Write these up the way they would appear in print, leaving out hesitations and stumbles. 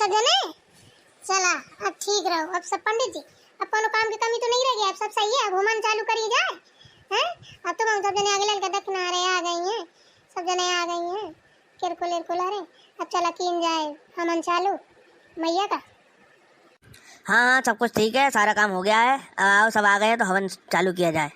सब जने चला अब ठीक रहो। अब सब पंडित जी अब कोनो काम की कमी तो नहीं रह गई। अब सब सही है। अब होमन चालू करी जाए हैं। अब तो सब जने आगे ललका दक्षिणा रे आ गई हैं। सब जने आ गई हैं। किरकुल अरे अब चला कीन जाए होमन चालू मैया का। हाँ सब कुछ ठीक है, सारा काम हो गया है। अब आओ सब आ गए हैं तो हवन चालू किया जाए।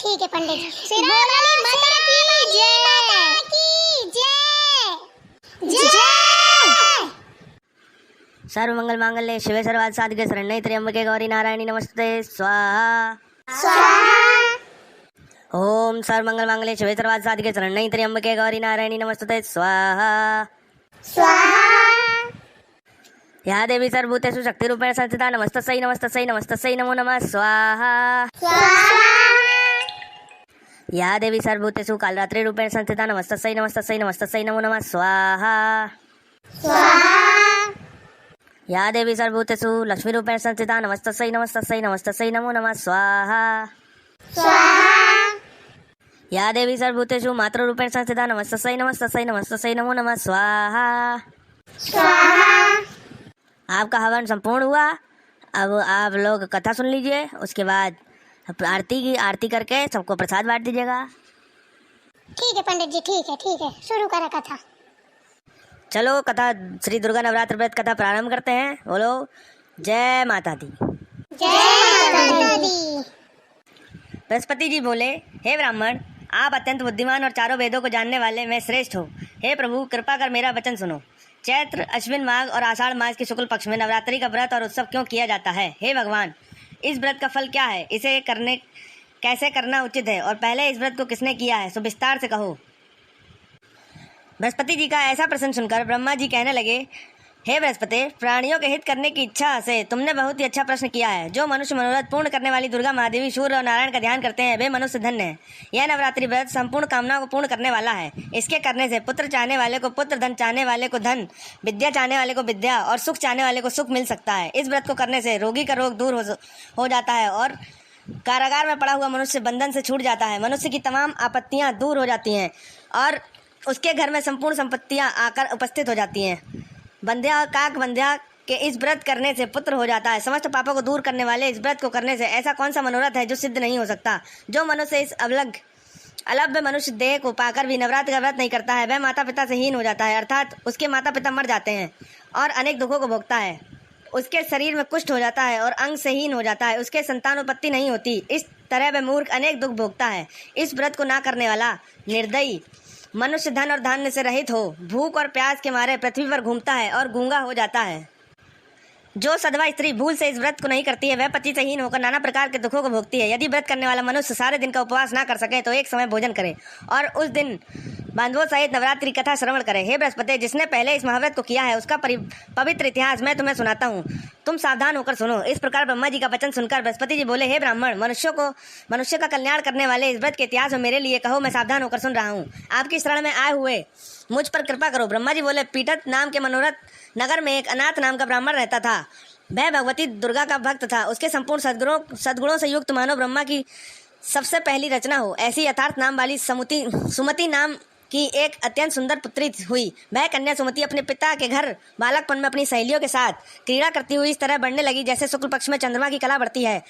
ठीक है पंडित जी। बोलो माता की जय जय। सर्व मंगल मांगल्ये शिवे सर्वार्थ साधिके शरण्ये त्र्यंबके गौरी नारायणी नमस्ते स्वाहा। स्वाहा। ओम सर्व मंगल मांगल्ये शिवे सर्वार्थ साधिके शरण्ये त्र्यंबके गौरी नारायणी नमस्ते स्वाहा। स्वाहा। या देवी सर्वभूतेषु शक्तिरूपेण संस्थिता नमस्तस्यै नमस्तस्यै नमस्तस्यै नमो नमः स्वाहा। स्वाहा। या देवी सर्वभूतेषु कालरात्रिरूपेण संस्थिता नमस्तस्यै नमस्तस्यै नमस्तस्यै नमो नमः स्वाहा। स्वाहा। या देवी सर्वभूतेषु लक्ष्मीरूपेण संस्थिता नमस्तस्यै नमस्तस्यै नमस्तस्यै नमो नमः स्वाहा। स्वाहा। या देवी सर्वभूतेषु मातृरूपेण संस्थिता नमस्तस्यै नमस्तस्यै नमस्तस्यै नमो नमः स्वाहा। स्वाहा। आपका हवन संपूर्ण हुआ। अब आप लोग कथा सुन लीजिए, उसके बाद आरती करके सबको प्रसाद बांट दीजिएगा। ठीक है पंडित जी ठीक है शुरू करा कथा। चलो कथा श्री दुर्गा नवरात्र व्रत कथा प्रारंभ करते हैं। बोलो जय माता दी। जय माता दी। बृहस्पति जी बोले, हे ब्राह्मण, आप अत्यंत बुद्धिमान और चारों वेदों को जानने वाले में श्रेष्ठ हो। हे प्रभु, कृपा कर मेरा वचन सुनो। चैत्र, अश्विन माघ और आषाढ़ मास के शुक्ल पक्ष में नवरात्रि का व्रत और उत्सव क्यों किया जाता है? हे भगवान, इस व्रत का फल क्या है? इसे कैसे करना उचित है? और पहले इस व्रत को किसने किया है? सो विस्तार से कहो। बृहस्पति जी का ऐसा प्रश्न सुनकर ब्रह्मा जी कहने लगे, हे बृहस्पति, प्राणियों के हित करने की इच्छा से तुमने बहुत ही अच्छा प्रश्न किया है। जो मनुष्य मनोरथ पूर्ण करने वाली दुर्गा महादेवी, सूर्य और नारायण का ध्यान करते हैं वे मनुष्य धन्य है। यह नवरात्रि व्रत संपूर्ण कामनाओं को पूर्ण करने वाला है। इसके करने से पुत्र चाहने वाले को पुत्र, धन चाहने वाले को धन, विद्या चाहने वाले को विद्या और सुख चाहने वाले को सुख मिल सकता है। इस व्रत को करने से रोगी का रोग दूर हो जाता है और कारागार में पड़ा हुआ मनुष्य बंधन से छूट जाता है। मनुष्य की तमाम आपत्तियां दूर हो जाती हैं और उसके घर में संपूर्ण संपत्तियां आकर उपस्थित हो जाती हैं। बंध्या और काक बंध्या के इस व्रत करने से पुत्र हो जाता है। समस्त पापों को दूर करने वाले इस व्रत को करने से ऐसा कौन सा मनोरथ है जो सिद्ध नहीं हो सकता? जो मनुष्य इस अलभ्य मनुष्य देह को पाकर भी नवरात्र का व्रत नहीं करता है वह माता पिता से हीन हो जाता है, अर्थात उसके माता पिता मर जाते हैं और अनेक दुखों को भोगता है। उसके शरीर में कुष्ठ हो जाता है और अंग से हीन हो जाता है। उसके संतानोत्पत्ति नहीं होती। इस तरह वह मूर्ख अनेक दुख भोगता है। इस व्रत को ना करने वाला निर्दयी मनुष्य धन और धान्य से रहित हो भूख और प्यास के मारे पृथ्वी पर घूमता है और गूंगा हो जाता है। जो सधवा स्त्री भूल से इस व्रत को नहीं करती है वह पति से हीन होकर नाना प्रकार के दुखों को भोगती है। यदि व्रत करने वाला मनुष्य सारे दिन का उपवास ना कर सके तो एक समय भोजन करे और उस दिन बांधवों सहित नवरात्रि कथा श्रवण करे। हे बृहस्पति, जिसने पहले इस महाव्रत को किया है उसका पवित्र इतिहास मैं तुम्हें सुनाता हूँ। तुम सावधान होकर सुनो। इस प्रकार ब्रह्मा जी का वचन सुनकर बृहस्पति जी बोले, हे ब्राह्मण, मनुष्य का कल्याण करने वाले इस व्रत के इतिहास में मेरे लिए कहो, मैं सावधान होकर सुन रहा हूँ। आपकी शरण में आए हुए मुझ पर कृपा करो। ब्रह्मा जी बोले, पीटत नाम के मनोरथ नगर में एक अनाथ नाम का ब्राह्मण रहता था। वह भगवती दुर्गा का भक्त था। उसके संपूर्ण सद्गुणों से युक्त मानो ब्रह्मा की सबसे पहली रचना हो ऐसी यथार्थ नाम वाली सुमति नाम की एक अत्यंत सुंदर पुत्री हुई। वह कन्या सुमति अपने पिता के घर बालकपन में अपनी सहेलियों के साथ क्रीड़ा करती हुई इस तरह बढ़ने लगी जैसे शुक्ल पक्ष में चंद्रमा की कला बढ़ती है।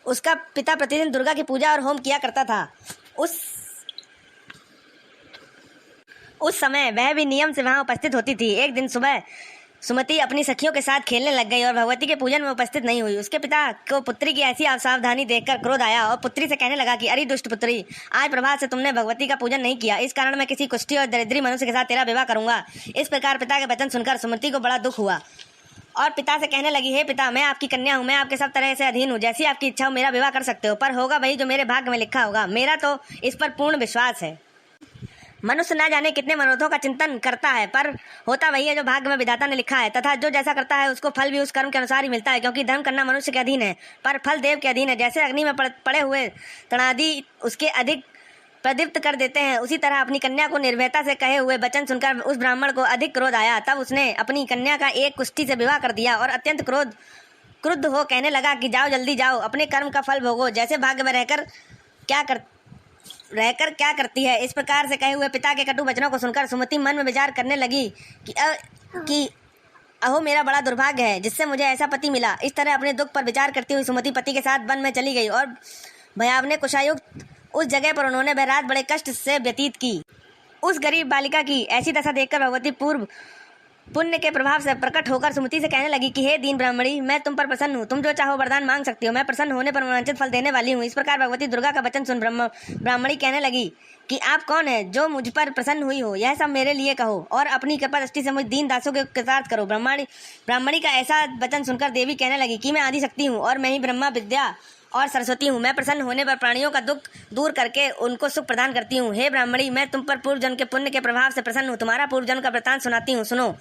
उसका पिता प्रतिदिन दुर्गा की पूजा और होम किया करता था। उस समय वह भी नियम से वहां उपस्थित होती थी। एक दिन सुबह सुमति अपनी सखियों के साथ खेलने लग गई और भगवती के पूजन में उपस्थित नहीं हुई। उसके पिता को पुत्री की ऐसी असावधानी देखकर क्रोध आया और पुत्री से कहने लगा कि अरे दुष्ट पुत्री, आज प्रभात से तुमने भगवती का पूजन नहीं किया। इस कारण मैं किसी कुष्ठी और दरिद्री मनुष्य के साथ तेरा विवाह करूंगा। इस प्रकार पिता के वचन सुनकर सुमति को बड़ा दुख हुआ और पिता से कहने लगी, हे पिता, मैं आपकी कन्या हूँ, मैं आपके सब तरह से अधीन हूँ। जैसी आपकी इच्छा हो मेरा विवाह कर सकते हो, पर होगा वही जो मेरे भाग्य में लिखा होगा। मेरा तो इस पर पूर्ण विश्वास है। मनुष्य न जाने कितने मनोरथों का चिंतन करता है, पर होता वही है जो भाग्य में विधाता ने लिखा है, तथा जो जैसा करता है उसको फल भी उस कर्म के अनुसार ही मिलता है। क्योंकि धर्म करना मनुष्य के अधीन है पर फल देव के अधीन है। जैसे अग्नि में पड़े हुए तणादि उसके अधिक प्रदीप्त कर देते हैं, उसी तरह अपनी कन्या को निर्भयता से कहे हुए वचन सुनकर उस ब्राह्मण को अधिक क्रोध आया। तब उसने अपनी कन्या का एक कुष्ठी से विवाह कर दिया और अत्यंत क्रुद्ध हो कहने लगा कि जाओ, जल्दी जाओ, अपने कर्म का फल भोगो। जैसे भाग्य में रहकर क्या करती है। इस प्रकार से कहे हुए पिता के कटु वचनों को सुनकर सुमति मन में विचार करने लगी कि अहो मेरा बड़ा दुर्भाग्य है जिससे मुझे ऐसा पति मिला। इस तरह अपने दुख पर विचार करती हुई सुमति पति के साथ वन में चली गई और भयावने कुशायुक्त उस जगह पर उन्होंने वह रात बड़े कष्ट से व्यतीत की। उस गरीब बालिका की ऐसी दशा देखकर भगवती पूर्व पुण्य के प्रभाव से प्रकट होकर सुमति से कहने लगी कि हे दीन ब्राह्मणी, मैं तुम पर प्रसन्न हूँ, तुम जो चाहो वरदान मांग सकती हो, मैं प्रसन्न होने पर मनोवांछित फल देने वाली हूँ। इस प्रकार भगवती दुर्गा का वचन सुन ब्राह्मणी कहने लगी कि आप कौन है जो मुझ पर प्रसन्न हुई हो, यह सब मेरे लिए कहो और अपनी कृपा दृष्टि से मुझ दीन दासों के कृतार्थ करो। ब्राह्मणी का ऐसा वचन सुनकर देवी कहने लगी कि मैं आदि शक्ति हूँ और मैं ही ब्रह्मा विद्या और सरस्वती हूँ। मैं प्रसन्न होने पर प्राणियों का दुख दूर करके उनको सुख प्रदान करती हूँ। हे ब्राह्मणी, मैं तुम पर पूर्व जन्म के पुण्य के प्रभाव से प्रसन्न हूँ। तुम्हारा पूर्व जन्म का वृत्तांत सुनाती हूँ, सुनो।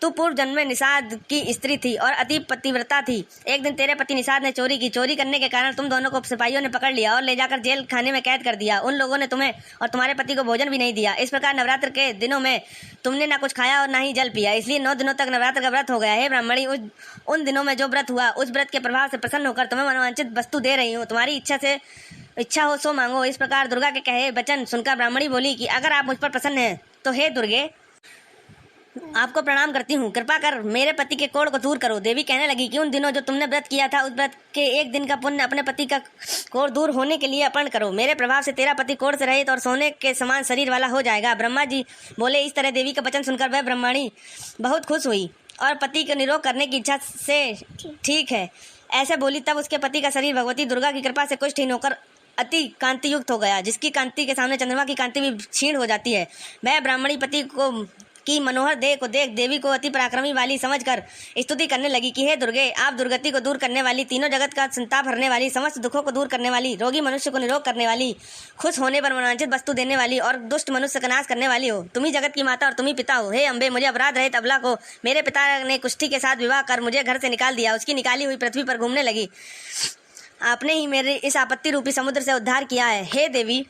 तू पूर्व जन्म में निषाद की स्त्री थी और अति पतिव्रता थी। एक दिन तेरे पति निषाद ने चोरी की। चोरी करने के कारण तुम दोनों को सिपाहियों ने पकड़ लिया और ले जाकर जेल खाने में कैद कर दिया। उन लोगों ने तुम्हें और तुम्हारे पति को भोजन भी नहीं दिया। इस प्रकार नवरात्र के दिनों में तुमने ना कुछ खाया और ना ही जल पिया, इसलिए 9 दिनों तक नवरात्र का व्रत हो गया। हे ब्राह्मणी, उन दिनों में जो व्रत हुआ उस व्रत के प्रभाव से प्रसन्न होकर तुम्हें मनोवांछित वस्तु दे रही हूँ। तुम्हारी इच्छा हो सो मांगो। इस प्रकार दुर्गा के कहे वचन सुनकर ब्राह्मणी बोली कि अगर आप मुझ पर प्रसन्न हैं तो हे दुर्गे, आपको प्रणाम करती हूँ, कृपा कर मेरे पति के कोढ़ को दूर करो। देवी कहने लगी कि उन दिनों जो तुमने व्रत किया था उस व्रत के एक दिन का पुण्य अपने पति का कोढ़ दूर होने के लिए अर्पण करो। मेरे प्रभाव से तेरा पति कोढ़ से रहित और सोने के समान शरीर वाला हो जाएगा। ब्रह्मा जी बोले। इस तरह देवी का वचन सुनकर वह ब्रह्मणी बहुत खुश हुई और पति को निरोग करने की इच्छा से ठीक है ऐसे बोली। तब उसके पति का शरीर भगवती दुर्गा की कृपा से कुष्ठहीन होकर अति कांति युक्त हो गया, जिसकी कांति के सामने चंद्रमा की कांति भी क्षीण हो जाती है। वह ब्राह्मणी पति को की मनोहर देह को देख देवी को अति पराक्रमी वाली समझकर स्तुति करने लगी कि हे दुर्गे, आप दुर्गति को दूर करने वाली, तीनों जगत का संताप हरने वाली, समस्त दुखों को दूर करने वाली, रोगी मनुष्य को निरोग करने वाली, खुश होने पर मनोवांछित वस्तु देने वाली और दुष्ट मनुष्य का नाश करने वाली हो। तुम ही जगत की माता और तुम ही पिता हो। हे अम्बे, मुझे अपराध रहित अबला को मेरे पिता ने कुष्ठी के साथ विवाह कर मुझे घर से निकाल दिया। उसकी निकाली हुई पृथ्वी पर घूमने लगी। आपने ही मेरे इस आपत्ति रूपी समुद्र से उद्धार किया है। हे देवी,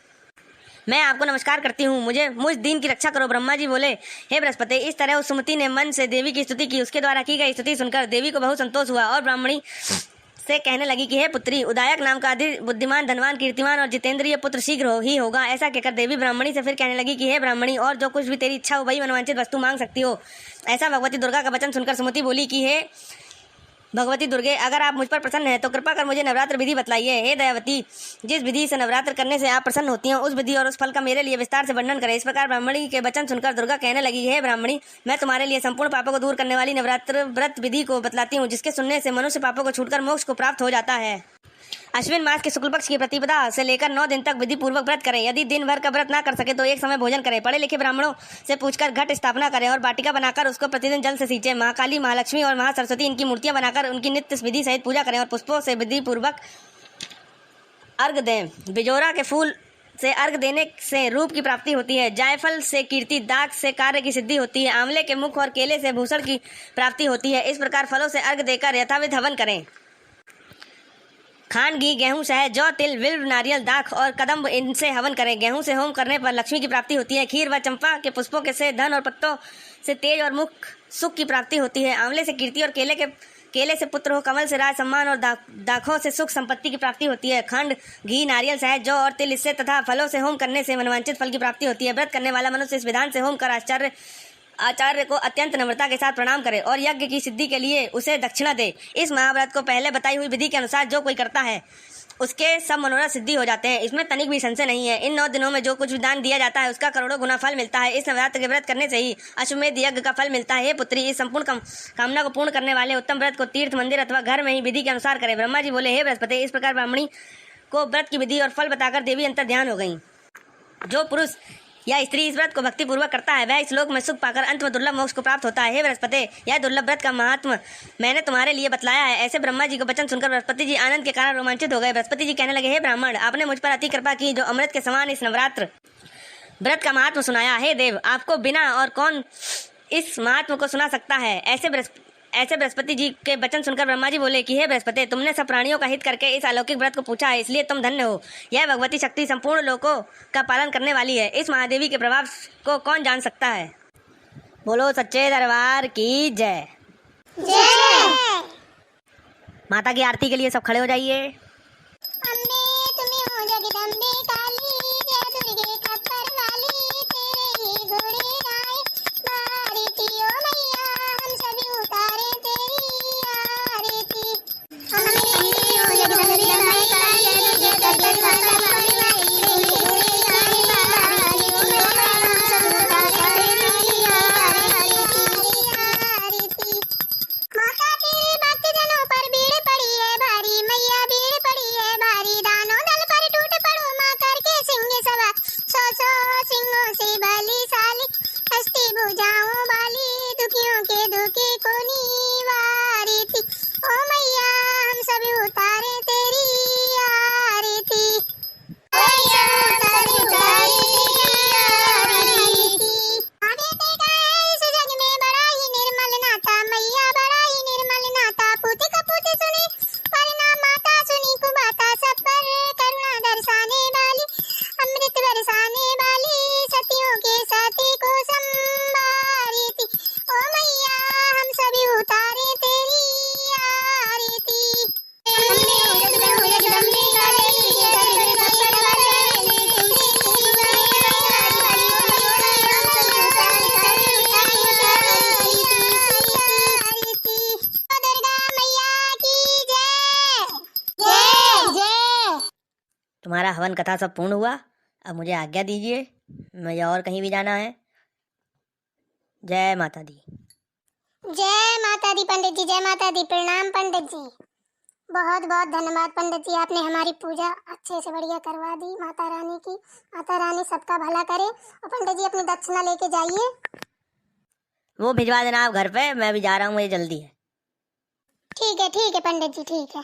मैं आपको नमस्कार करती हूँ, मुझ दीन की रक्षा करो। ब्रह्मा जी बोले, हे बृहस्पति, इस तरह उस सुमति ने मन से देवी की स्तुति की। उसके द्वारा की गई स्तुति सुनकर देवी को बहुत संतोष हुआ और ब्राह्मणी से कहने लगी कि हे पुत्री, उदायक नाम का अधिक बुद्धिमान, धनवान, कीर्तिमान और जितेंद्रिय पुत्र शीघ्र ही होगा। ऐसा कहकर देवी ब्राह्मणी से फिर कहने लगी कि हे ब्राह्मणी, और जो कुछ भी तेरी इच्छा हो वही मनोवांछित वस्तु मांग सकती हो। ऐसा भगवती दुर्गा का वचन सुनकर सुमति बोली कि हे भगवती दुर्गे, अगर आप मुझ पर प्रसन्न हैं तो कृपा कर मुझे नवरात्र विधि बतलाइए। हे दयावती, जिस विधि से नवरात्र करने से आप प्रसन्न होती हैं उस विधि और उस फल का मेरे लिए विस्तार से वर्णन करें। इस प्रकार ब्राह्मणी के वचन सुनकर दुर्गा कहने लगी, हे ब्राह्मणी, मैं तुम्हारे लिए संपूर्ण पापों को दूर करने वाली नवरात्र व्रत विधि को बतलाती हूँ, जिसके सुनने से मनुष्य पापों को छूटकर मोक्ष को प्राप्त हो जाता है। अश्विन मास के शुक्ल पक्ष की प्रतिपदा से लेकर 9 दिन तक विधि पूर्वक व्रत करें। यदि दिन भर का व्रत ना कर सके तो एक समय भोजन करें। पढ़े लिखे ब्राह्मणों से पूछकर घट स्थापना करें और वाटिका बनाकर उसको प्रतिदिन जल से सींचें। महाकाली, महालक्ष्मी और महासरस्वती इनकी मूर्तियां बनाकर उनकी नित्य विधि सहित पूजा करें और पुष्पों से विधि पूर्वक अर्घ दें। बिजोरा के फूल से अर्घ देने से रूप की प्राप्ति होती है। जायफल से कीर्ति, दाग से कार्य की सिद्धि होती है। आंवले के मुख और केले से भूषण की प्राप्ति होती है। इस प्रकार फलों से अर्घ देकर यथाविध हवन करें। खान, घी, गेहूं, शहद, जौ, तिल, विल्व, नारियल, दाख और कदम्ब इनसे हवन करें। गेहूं से होम करने पर लक्ष्मी की प्राप्ति होती है। खीर व चंपा के पुष्पों के से धन और पत्तों से तेज और मुख सुख की प्राप्ति होती है। आंवले से कीर्ति और केले से पुत्र हो, कमल से राज सम्मान और दाखों से सुख संपत्ति की प्राप्ति होती है। खंड, घी, नारियल, शहद, जौ और तिल इससे तथा फलों से होम करने से मनोवांछित फल की प्राप्ति होती है। व्रत करने वाला मनुष्य इस विधान से होम कर आचार्य को अत्यंत नम्रता के साथ प्रणाम करे और यज्ञ की सिद्धि के लिए उसे दक्षिणा दे। इस महाव्रत को पहले बताई हुई विधि के अनुसार जो कोई करता है उसके सब मनोरथ सिद्धि हो जाते हैं। इसमें तनिक भी संशय नहीं है। इन 9 दिनों में जो कुछ भी दान दिया जाता है उसका करोड़ों गुना फल मिलता है। इस नवरात्र के व्रत करने से ही अश्वमेध यज्ञ का फल मिलता है। हे पुत्री, इस संपूर्ण कामना को पूर्ण करने वाले उत्तम व्रत को तीर्थ, मंदिर अथवा घर में ही विधि के अनुसार करें। ब्रह्मा जी बोले, हे बृहस्पति, इस प्रकार ब्राह्मणी को व्रत की विधि और फल बताकर देवी अंतर ध्यान हो गई। जो पुरुष या स्त्री इस व्रत को भक्ति पूर्वक करता है वह इस लोक में सुख पाकर अंत में दुर्लभ मोक्ष को प्राप्त होता है। हे बृहस्पति, यह दुर्लभ व्रत का महात्म मैंने तुम्हारे लिए बतलाया है। ऐसे ब्रह्मा जी को वचन सुनकर बृहस्पति जी आनंद के कारण रोमांचित हो गए। बृहस्पति जी कहने लगे, हे ब्राह्मण, आपने मुझ पर अति कृपा की जो अमृत के समान इस नवरात्र व्रत का महात्म सुनाया। हे देव, आपको बिना और कौन इस महात्म को सुना सकता है। ऐसे बृहस्पति जी के वचन सुनकर ब्रह्मा जी बोले कि हे बृहस्पति, तुमने सब प्राणियों का हित करके इस अलौकिक व्रत को पूछा है, इसलिए तुम धन्य हो। यह भगवती शक्ति संपूर्ण लोकों का पालन करने वाली है। इस महादेवी के प्रभाव को कौन जान सकता है। बोलो सच्चे दरबार की जय। माता की आरती के लिए सब खड़े हो जाइए। अम्बे तुम्हें हो जगदम्बे काली, जय दुर्गे खप्पर वाली, तेरे ही घोड़े गाए, बारी पियो मैया हम सभी उतार हवन कथा सब पूर्ण हुआ। अब मुझे आज्ञा दीजिए, मुझे और कहीं भी जाना है। जय माता दी। जय माता दी पंडित जी, जय माता दी। प्रणाम पंडित जी। बहुत बहुत धन्यवाद पंडित जी, आपने हमारी पूजा अच्छे से बढ़िया करवा दी माता रानी की। माता रानी सबका भला करे। और पंडित जी अपनी दक्षिणा लेके जाइए। वो भिजवा देना आप घर पे, मैं भी जा रहा हूँ, मुझे जल्दी है। ठीक है पंडित जी, ठीक है।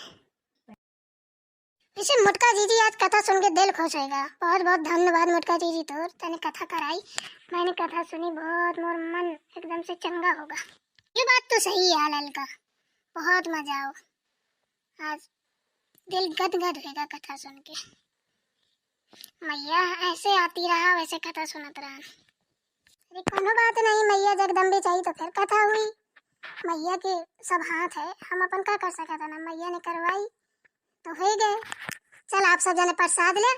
इसे मुटका जी आज कथा सुन के दिल खुश होगा। बहुत बहुत धन्यवाद मुटका जी तो तने कथा कराई। मैंने कथा सुनी, बहुत मोर मन एकदम से चंगा होगा। ये बात तो सही है लाल का, बहुत मजा आओ। आज दिल गदगद होगा कथा सुन के। मैया ऐसे आती रहा, वैसे कथा सुनत रहा। अरे कोनो बात नहीं, मैया जगदम्बे चाहिए तो फिर कथा हुई। मैया के सब हाथ है, हम अपन क्या कर सकते ना। मैया ने करवाई तो हो गए। चल आप सब जने प्रसाद ले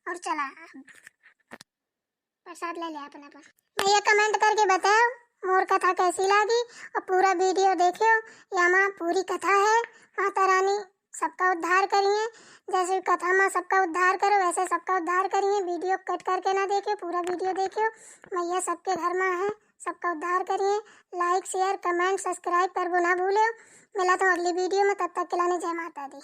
और चला प्रसाद ले ले अपन अपन। भैया कमेंट करके बताओ मोर कथा कैसी लगी और पूरा वीडियो देखियो। यहाँ पूरी कथा है। माता रानी सबका उद्धार करिए। जैसे कथा में सबका उद्धार करो वैसे सबका उद्धार करिए। वीडियो कट करके ना देखियो, पूरा वीडियो देखियो। मैया सबके घर में है, सबका उद्धार करिए। लाइक शेयर कमेंट सब्सक्राइब करना ना भूलो। मिला तो अगली वीडियो में, तब तक के लिए जय माता दी।